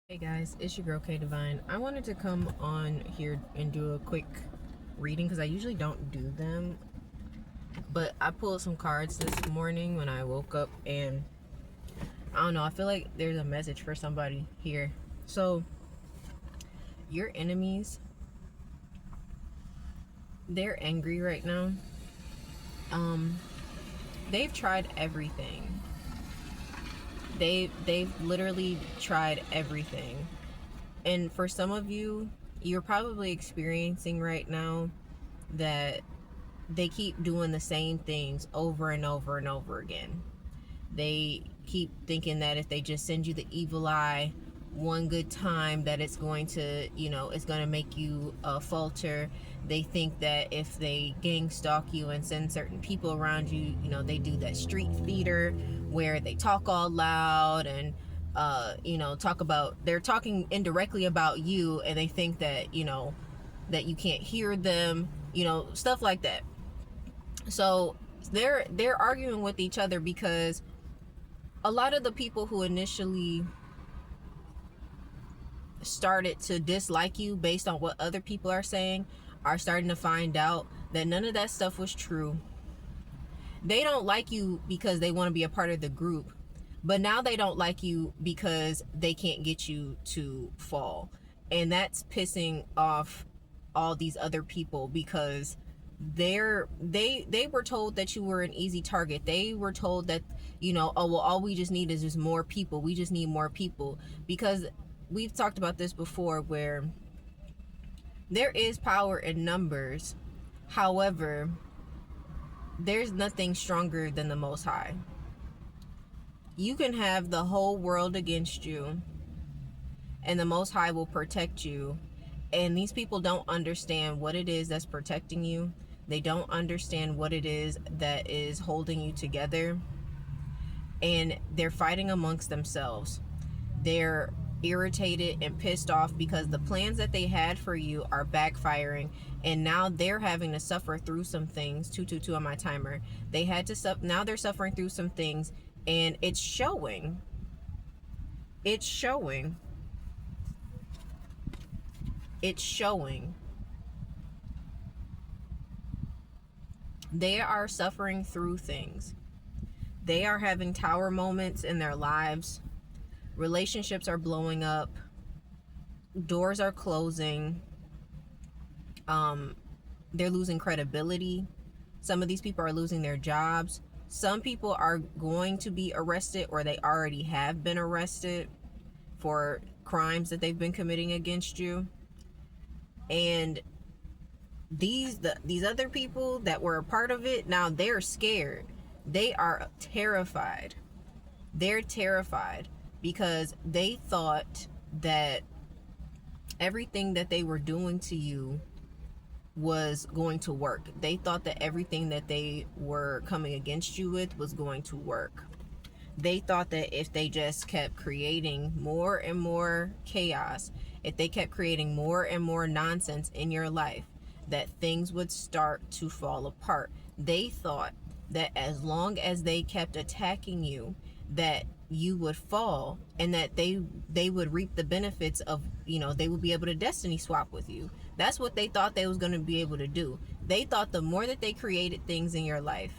Hey guys, it's your girl K Divine. I wanted to come on here and do a quick reading because I usually don't do them, but I pulled some cards this morning when I woke up, and I don't know, I feel like there's a message for somebody here. So your enemies, they're angry right now. They've tried everything. They've literally tried everything. And for some of you, you're probably experiencing right now that they keep doing the same things over and over and over again. They keep thinking that if they just send you the evil eye one good time, that it's going to, it's going to make you falter. They think that if they gang stalk you and send certain people around you, they do that street theater where they talk all loud and they're talking indirectly about you, and they think that that you can't hear them, stuff like that. So they're arguing with each other because a lot of the people who initially started to dislike you based on what other people are saying are starting to find out that none of that stuff was true. They don't like you because they want to be a part of the group, but now they don't like you because they can't get you to fall. And that's pissing off all these other people because they were told that you were an easy target. They were told that, oh well, all we just need is just more people. We just need more people, because we've talked about this before, where there is power in numbers. However, there's nothing stronger than the Most High. You can have the whole world against you, and the Most High will protect you. And these people don't understand what it is that's protecting you. They don't understand what it is that is holding you together. And they're fighting amongst themselves. They're irritated and pissed off because the plans that they had for you are backfiring, and now they're having to suffer through some things. 222 on my timer. They had to now they're suffering through some things, and it's showing. It's showing. It's showing. They are suffering through things. They are having tower moments in their lives. Relationships are blowing up. Doors are closing. They're losing credibility. Some of these people are losing their jobs. Some people are going to be arrested, or they already have been arrested for crimes that they've been committing against you. And these other people that were a part of it, now they're scared. They are terrified. They're terrified because they thought that everything that they were doing to you was going to work. They thought that everything that they were coming against you with was going to work. They thought that if they just kept creating more and more chaos, if they kept creating more and more nonsense in your life, that things would start to fall apart. They thought that as long as they kept attacking you, that you would fall, and that they would reap the benefits of, they would be able to destiny swap with you. That's what they thought they was going to be able to do. They thought the more that they created things in your life,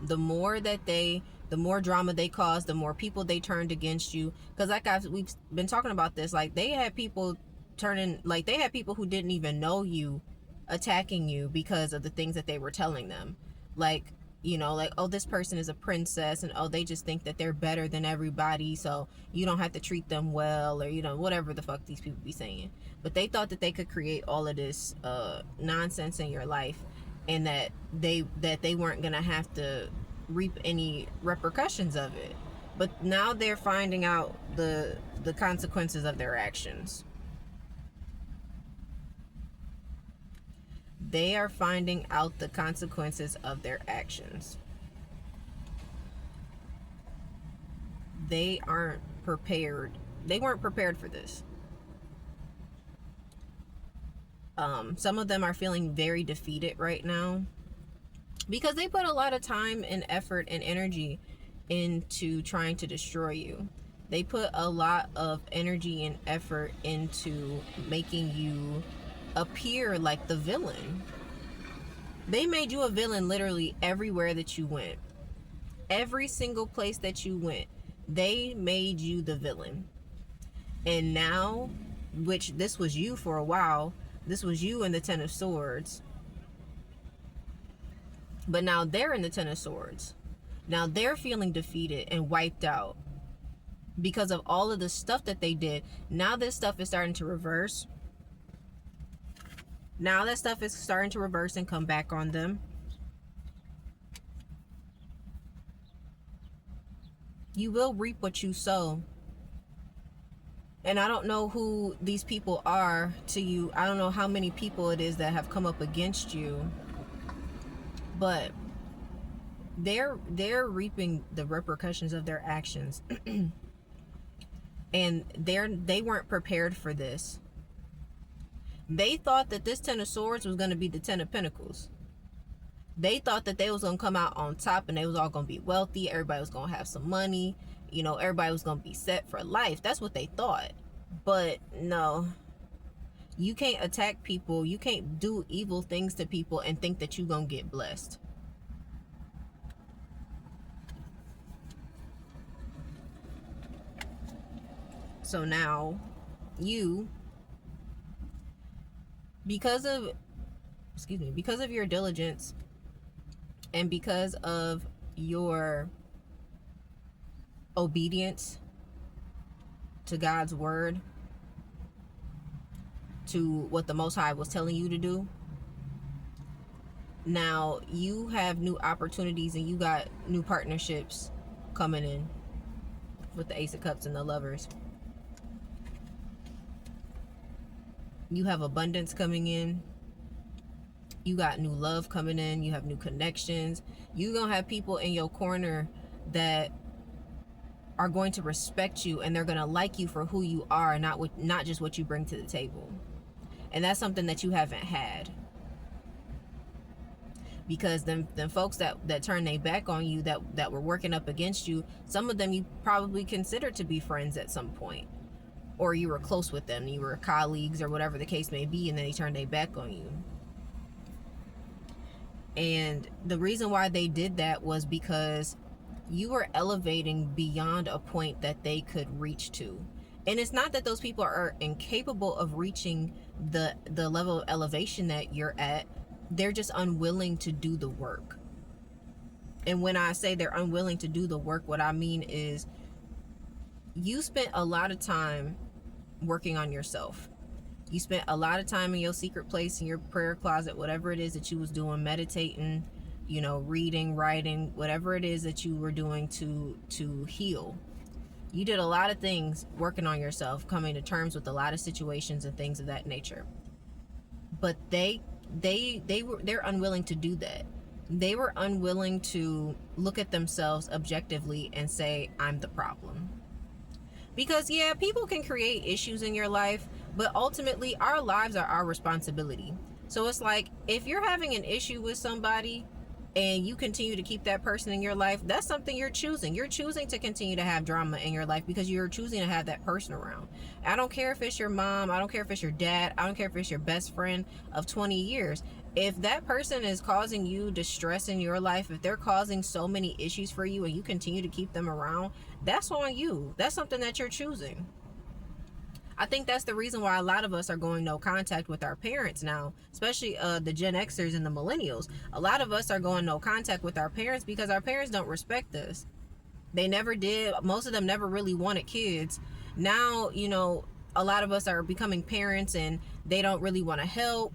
the more drama they caused, the more people they turned against you. Because we've been talking about this, like they had people who didn't even know you attacking you because of the things that they were telling them. Like, oh, this person is a princess, and oh, they just think that they're better than everybody, so you don't have to treat them well, or whatever the fuck these people be saying. But they thought that they could create all of this nonsense in your life, and that they weren't gonna have to reap any repercussions of it. But now they're finding out the consequences of their actions. They are finding out the consequences of their actions. They aren't prepared. They weren't prepared for this. Some of them are feeling very defeated right now because they put a lot of time and effort and energy into trying to destroy you. They put a lot of energy and effort into making you appear like the villain. They made you a villain literally everywhere that you went. Every single place that you went, they made you the villain. And now, which this was you for a while, this was you in the Ten of Swords. But now they're in the Ten of Swords. Now they're feeling defeated and wiped out because of all of the stuff that they did. Now this stuff is starting to reverse. Now that stuff is starting to reverse and come back on them. You will reap what you sow. And I don't know who these people are to you. I don't know how many people it is that have come up against you. But they're reaping the repercussions of their actions. And they weren't prepared for this. They thought that this Ten of Swords was going to be the Ten of Pentacles. They thought that they was going to come out on top and they was all going to be wealthy. Everybody was going to have some money. You know, everybody was going to be set for life. That's what they thought. But no. You can't attack people. You can't do evil things to people and think that you're going to get blessed. So now, because of your diligence and because of your obedience to God's word, to what the Most High was telling you to do, now you have new opportunities and you got new partnerships coming in with the Ace of Cups and the Lovers. You have abundance coming in. You got new love coming in. You have new connections. You're going to have people in your corner that are going to respect you and they're going to like you for who you are, not just what you bring to the table. And that's something that you haven't had. Because them folks that turned their back on you, that were working up against you, some of them you probably considered to be friends at some point. Or you were close with them, you were colleagues or whatever the case may be, and then they turned their back on you. And the reason why they did that was because you were elevating beyond a point that they could reach to. And it's not that those people are incapable of reaching the level of elevation that you're at. They're just unwilling to do the work. And when I say they're unwilling to do the work, what I mean is you spent a lot of time working on yourself. You spent a lot of time in your secret place, in your prayer closet, whatever it is that you was doing, meditating, you know, reading, writing, whatever it is that you were doing to heal. You did a lot of things working on yourself, coming to terms with a lot of situations and things of that nature. But they're unwilling to do that. They were unwilling to look at themselves objectively and say, I'm the problem. Because yeah, people can create issues in your life, but ultimately our lives are our responsibility. So it's like, if you're having an issue with somebody and you continue to keep that person in your life, that's something you're choosing. You're choosing to continue to have drama in your life because you're choosing to have that person around. I don't care if it's your mom, I don't care if it's your dad, I don't care if it's your best friend of 20 years. If that person is causing you distress in your life, if they're causing so many issues for you and you continue to keep them around, that's on you. That's something that you're choosing. I think that's the reason why a lot of us are going no contact with our parents now, especially the Gen Xers and the millennials. A lot of us are going no contact with our parents because our parents don't respect us. They never did. Most of them never really wanted kids. Now, you know, a lot of us are becoming parents and they don't really want to help.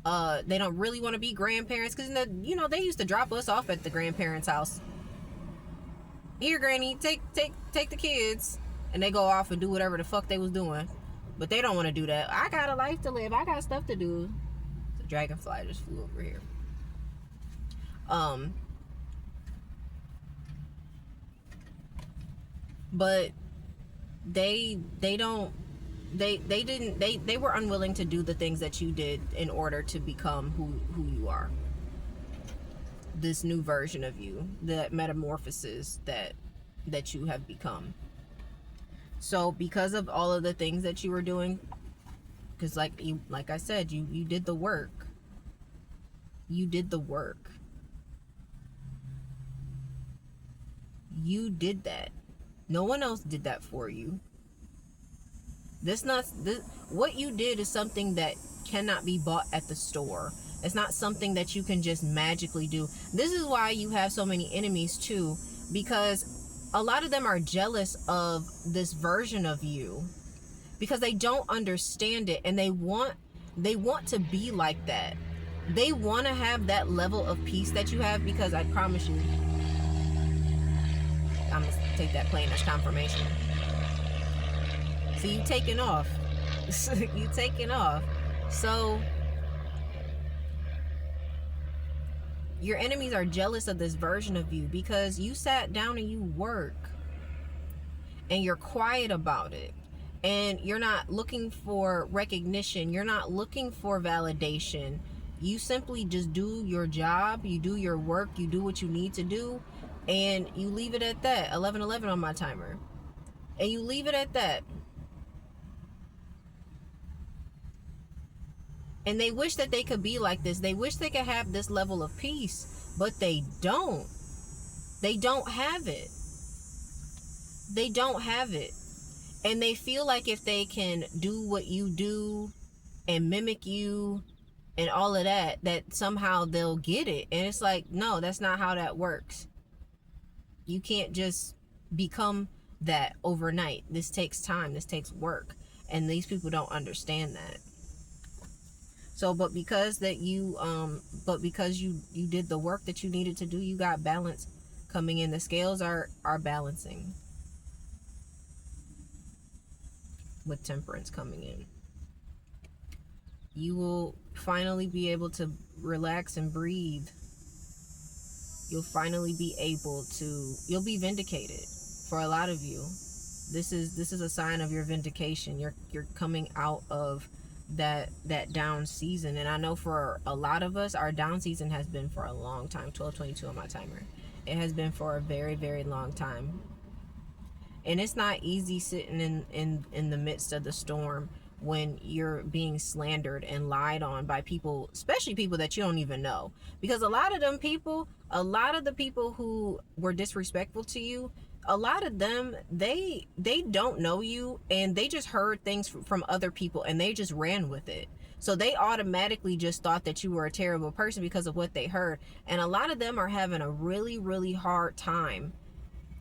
They don't really want to be grandparents because, you know, they used to drop us off at the grandparents' house. Here, Granny, take the kids. And they go off and do whatever the fuck they was doing. But they don't want to do that. I got a life to live. I got stuff to do. The dragonfly just flew over here. But they were unwilling to do the things that you did in order to become who you are. This new version of you, that metamorphosis that you have become. So because of all of the things that you were doing, because like I said, you did the work. You did the work. You did that. No one else did that for you. This what you did is something that cannot be bought at the store. It's not something that you can just magically do. This is why you have so many enemies too, because a lot of them are jealous of this version of you because they don't understand it, and they want to be like that. They want to have that level of peace that you have, because I promise you, I'm gonna take that plane as confirmation. So you taking off. You taking off. So your enemies are jealous of this version of you because you sat down and you work and you're quiet about it, and you're not looking for recognition, you're not looking for validation. You simply just do your job, you do your work, you do what you need to do, and you leave it at that. 11:11 on my timer. And you leave it at that. And they wish that they could be like this. They wish they could have this level of peace, but they don't. They don't have it. They don't have it. And they feel like if they can do what you do and mimic you and all of that, that somehow they'll get it. And it's like, no, that's not how that works. You can't just become that overnight. This takes time. This takes work. And these people don't understand that. So, but because you did the work that you needed to do, you got balance coming in. The scales are balancing with temperance coming in. You will finally be able to relax and breathe. You'll finally be able to, you'll be vindicated. For a lot of you, this is a sign of your vindication. You're coming out of that down season. And I know for a lot of us, our down season has been for a long time. 12:22 on my timer. It has been for a very, very long time. And it's not easy sitting in the midst of the storm when you're being slandered and lied on by people, especially people that you don't even know. Because a lot of the people who were disrespectful to you, a lot of them, they don't know you, and they just heard things from other people and they just ran with it. So they automatically just thought that you were a terrible person because of what they heard. And a lot of them are having a really, really hard time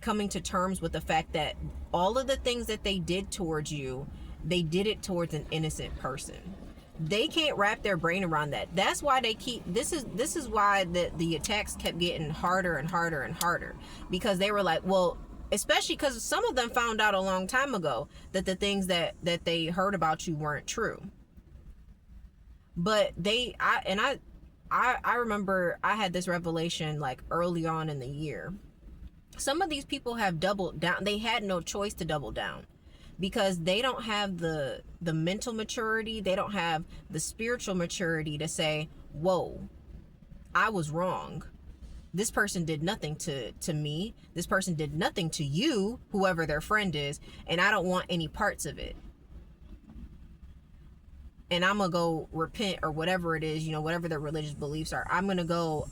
coming to terms with the fact that all of the things that they did towards you, they did it towards an innocent person. They can't wrap their brain around that. That's why they keep, this is why the attacks kept getting harder and harder and harder, because they were like, well, especially because some of them found out a long time ago that the things that they heard about you weren't true. But I remember I had this revelation like early on in the year. Some of these people have doubled down. They had no choice to double down, because they don't have the mental maturity. They don't have the spiritual maturity to say, whoa, I was wrong. This person did nothing to me. This person did nothing to you, whoever their friend is, and I don't want any parts of it. And I'm going to go repent, or whatever it is, whatever their religious beliefs are. I'm going to go,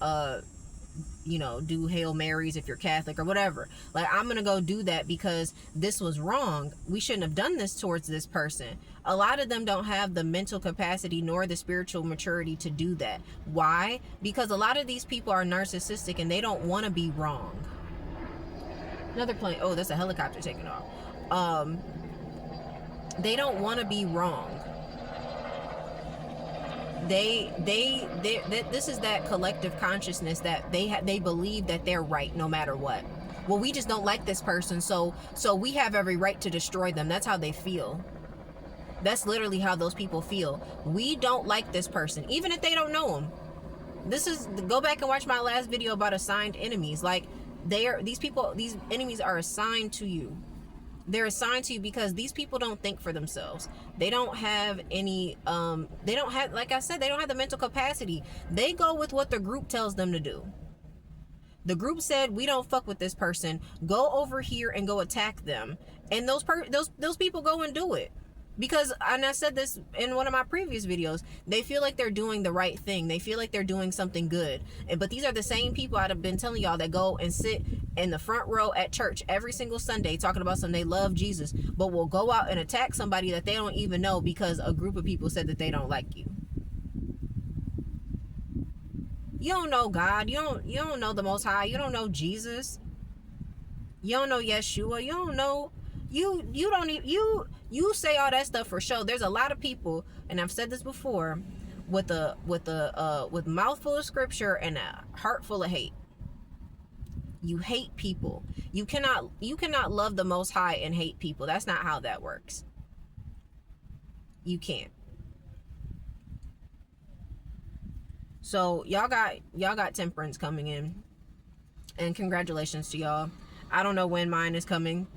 do Hail Marys if you're Catholic or whatever. Like, I'm going to go do that because this was wrong. We shouldn't have done this towards this person. A lot of them don't have the mental capacity nor the spiritual maturity to do that. Why? Because a lot of these people are narcissistic and they don't want to be wrong. Another plane. Oh, that's a helicopter taking off. They don't want to be wrong. This is that collective consciousness that they believe that they're right no matter what. Well, we just don't like this person, so we have every right to destroy them. That's how they feel. That's literally how those people feel. We don't like this person, even if they don't know them. Go back and watch my last video about assigned enemies. Like, these enemies are assigned to you. They're assigned to you because these people don't think for themselves. They don't have any, like I said, they don't have the mental capacity. They go with what the group tells them to do. The group said, we don't fuck with this person. Go over here and go attack them. And those people go and do it. Because, and I said this in one of my previous videos, they feel like they're doing the right thing. They feel like they're doing something good. But these are the same people I'd have been telling y'all that go and sit in the front row at church every single Sunday talking about something they love Jesus, but will go out and attack somebody that they don't even know because a group of people said that they don't like you. You don't know God. You don't know the Most High. You don't know Jesus. You don't know Yeshua. You don't know. You don't even, you say all that stuff for show. There's a lot of people, and I've said this before, with mouth full of scripture and a heart full of hate. You hate people. You cannot love the Most High and hate people. That's not how that works. You can't. So y'all got temperance coming in, and congratulations to y'all. I don't know when mine is coming.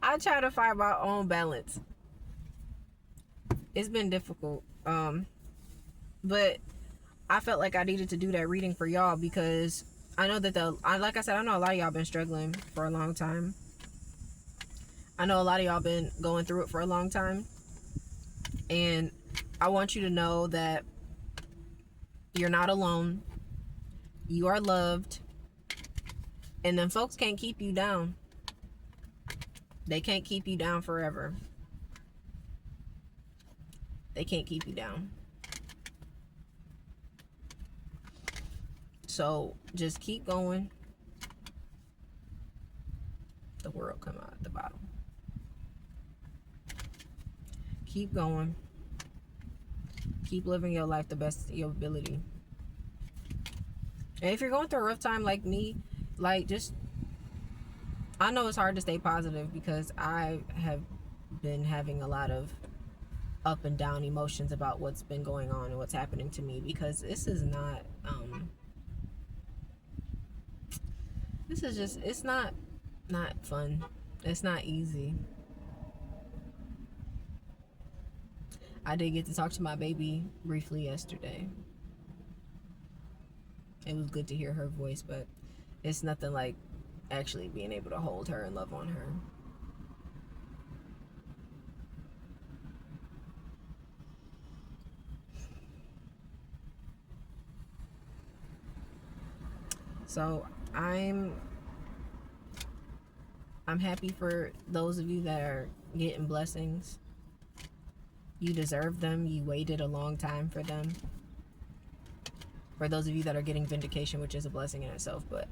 I try to find my own balance. It's been difficult, but I felt like I needed to do that reading for y'all because I know that like I said, I know a lot of y'all been struggling for a long time. I know a lot of y'all been going through it for a long time, and I want you to know that you're not alone. You are loved. And then folks can't keep you down. They can't keep you down forever. They can't keep you down. So just keep going. The world come out at the bottom. Keep going. Keep living your life the best of your ability. And if you're going through a rough time like me, like, just, I know it's hard to stay positive because I have been having a lot of up and down emotions about what's been going on and what's happening to me, because this is not it's not fun. It's not easy. I did get to talk to my baby briefly yesterday. It was good to hear her voice, but it's nothing like actually being able to hold her and love on her. So I'm happy for those of you that are getting blessings. You deserve them. You waited a long time for them. For those of you that are getting vindication, which is a blessing in itself, but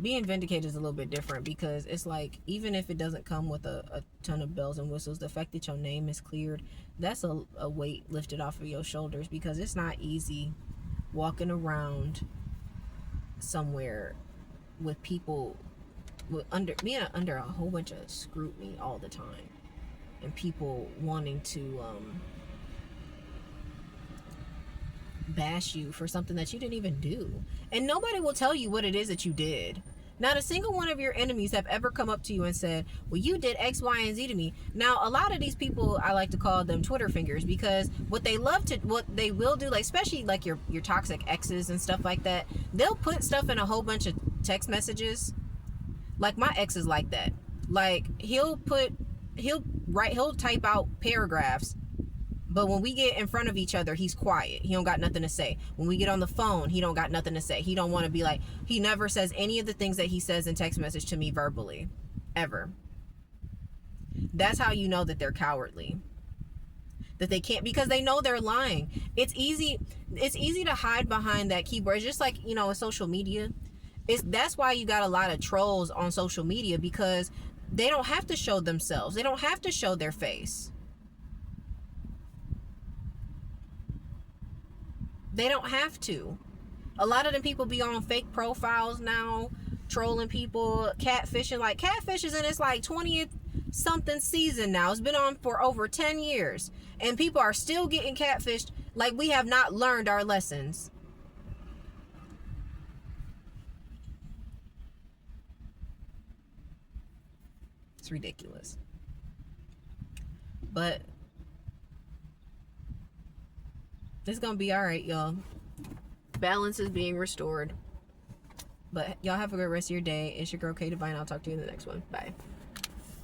being vindicated is a little bit different, because it's like, even if it doesn't come with a ton of bells and whistles, the fact that your name is cleared, that's a weight lifted off of your shoulders, because it's not easy walking around somewhere with people being under a whole bunch of scrutiny all the time, and people wanting to bash you for something that you didn't even do, and nobody will tell you what it is that you did. Not a single one of your enemies have ever come up to you and said, well, you did X, Y, and Z to me. Now, a lot of these people, I like to call them Twitter fingers, because what they will do, like, especially like your toxic exes and stuff like that, they'll put stuff in a whole bunch of text messages. Like, my ex is like that. Like, he'll type out paragraphs, but when we get in front of each other, he's quiet. He don't got nothing to say. When we get on the phone, he don't got nothing to say. He don't want to be like, he never says any of the things that he says in text message to me verbally, ever. That's how you know that they're cowardly. That they can't, because they know they're lying. It's easy to hide behind that keyboard. It's just like, with social media. That's why you got a lot of trolls on social media, because they don't have to show themselves. They don't have to show their face. They don't have to. A lot of them people be on fake profiles now, trolling people, catfishing. Like, catfish is in its like 20th something season now. It's been on for over 10 years. And people are still getting catfished. Like, we have not learned our lessons. It's ridiculous. But it's gonna be all right, y'all. balance is being restored. But y'all have a good rest of your day. It's your girl K Divine. I'll talk to you in the next one. Bye.